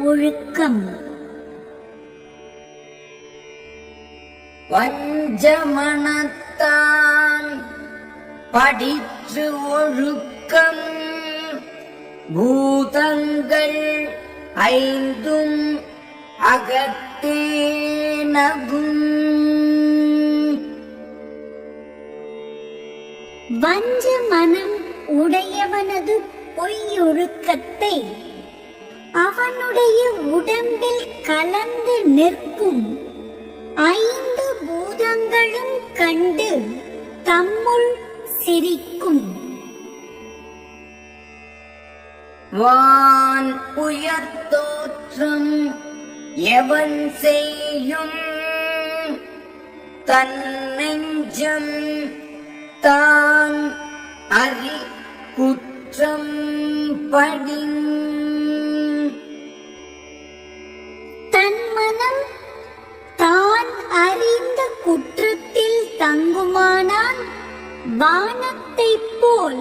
ஒழுக்கம். வஞ்சமனத்தான் படிற்று ஒழுக்கம் பூதங்கள் ஐந்தும் அகத்தேனகும். வஞ்ச மனம் உடையவனது பொய்யொழுக்கத்தை அவனுடைய உடம்பில் கலந்து நிற்கும் 5 பூதங்களும் கண்டு தம்முள் சிரிக்கும். வான் உயர்தோற்றம் எவன் செய்யும் தன் நெஞ்சம் தான் அறி குற்றம் படின். தன் மனம் தான் அறிந்த குற்றத்தில் தங்குமானால் வானத்தைப் போல்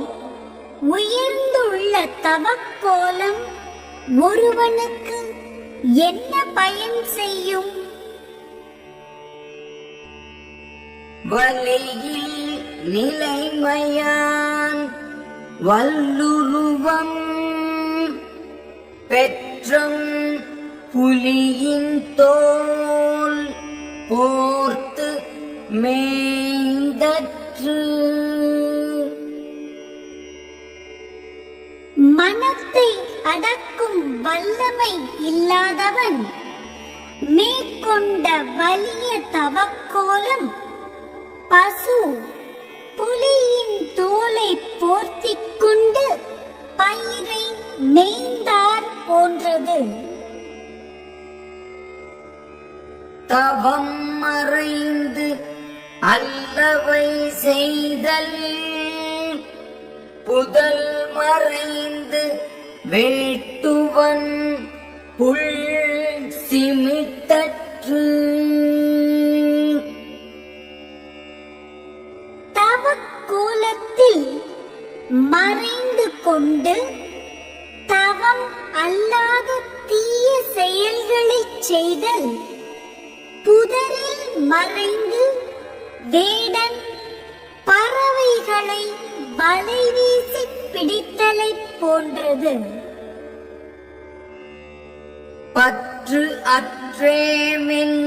உயர்ந்துள்ள தவக்கோலம் ஒருவனுக்கு என்ன பயன் செய்யும்? வலையில் நிலைமையான் வல்லுருவம் பெற்றம் புலியின் தோல் போர்த்து மேய்ந்தற்று. மனத்தை அடக்கும் வல்லமை இல்லாதவன் மேற்கொண்ட வலிய தவக்கோலம் பசு புலியின் தோலை போர்த்திக் கொண்டு பயிரை மேய்ந்தார் போன்றது. தவம் மறைந்து அல்லவை செய்தல் புதல் மறைந்து வேட்டுவன் புல் சிமிட்டற்று. தவக்கோலத்தில் மறைந்து கொண்டு தவம் அல்லாத தீய செயல்களை செய்தல் புதரில் மறைந்து வேடன் பறவைகளை வலை வீசி பிடித்தலை போன்றது. பற்று அற்றேமென்பார்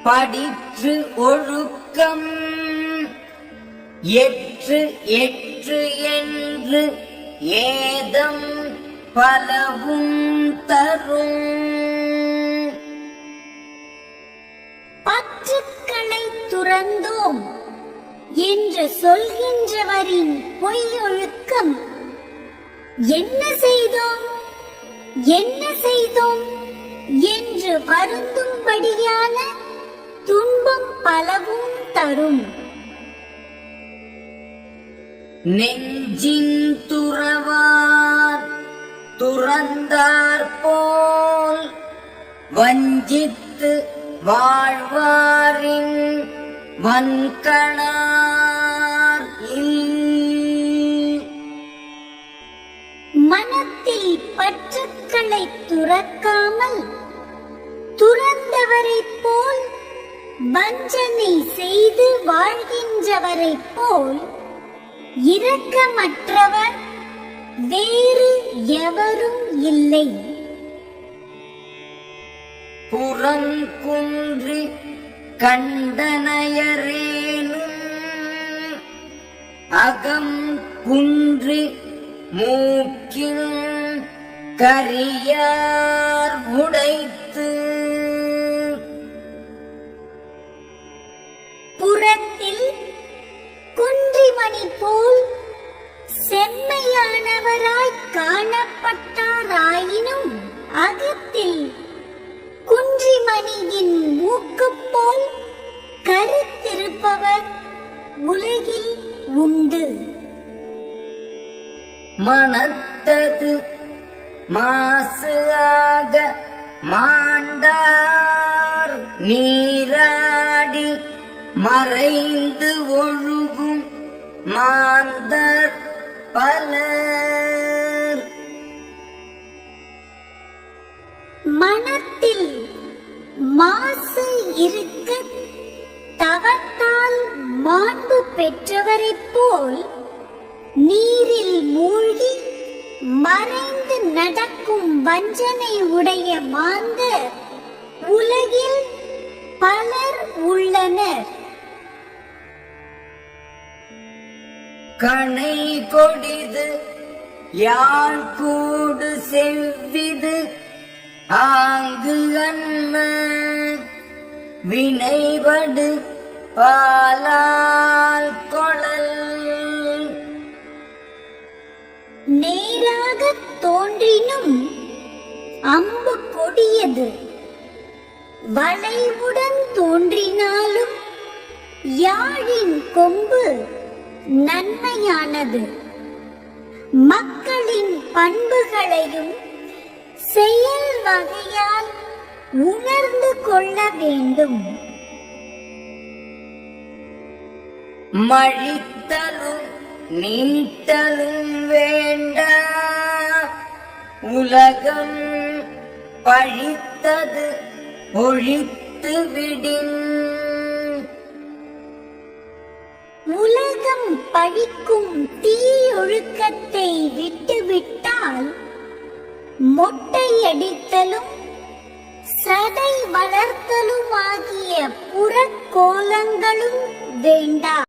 படிற்று ஒழுக்கம் எற்று எற்று என்று ஏதம் பலவும் தரும். பற்றுக்களை துறந்தோம் என்று சொல்கின்றவரின் பொய்யொழுக்கம் என்ன செய்தோம் என்ன செய்தோம் என்று வருந்தும்படியான துன்பம் பலவும் தரும். நெஞ்சின் துறவார் துறந்தார் போல் வஞ்சித்து வாழ்வாரின் வன்கணார் மனத்தில் பற்றுக்களை துறக்காமல் துறந்தவரைப் போல் வஞ்சனை செய்து வாழ்கின்றவரைப் போல் இரக்கமற்றவர் வேறு எவரும் இல்லை. புறங்குன்றி கண்டனையரேனும் அகம் குன்றி மூக்கின் கரியார் உடைத்து. புறத்தில் குன்றிமணி போல் செம்மையானவராய் காணப்பட்டாராயினும் அகத்தில் குன்றிமணியின் மூக்கு போல் கருத்திருப்பவர் உலகில் உண்டு. மனத்தது மாசு ஆக மாண்டார் நீராடி மறைந்து ஒழுகும் மாந்தர் பலர். பெற்றவரைப் போல் நீரில் மூழ்கி மறைந்து நடக்கும் வஞ்சனை உடைய மாந்தர் உலகில் பலர் உள்ளனர். கணை கொடிது யாழ் கூடு செவ்விது ஆங்கு அன்ம வினைபடு பாலால் கொளல். நேராகத் தோன்றினும் அம்பு கொடியது, வளைவுடன் தோன்றினாலும் யாழின் கொம்பு நன்மையானது. மக்களின் பண்புகளையும் செயல் வகையால் உணர்ந்து கொள்ள வேண்டும். மழித்தலும் நீட்டலும் வேண்டா உலகம் பழித்தது ஒழித்து விடின். உலகம் பழிக்கும் தீயொழுக்கத்தை விட்டுவிட்டால் மொட்டையடித்தலும் சதை வளர்த்தலும் ஆகிய புறக்கோலங்களும் வேண்டா.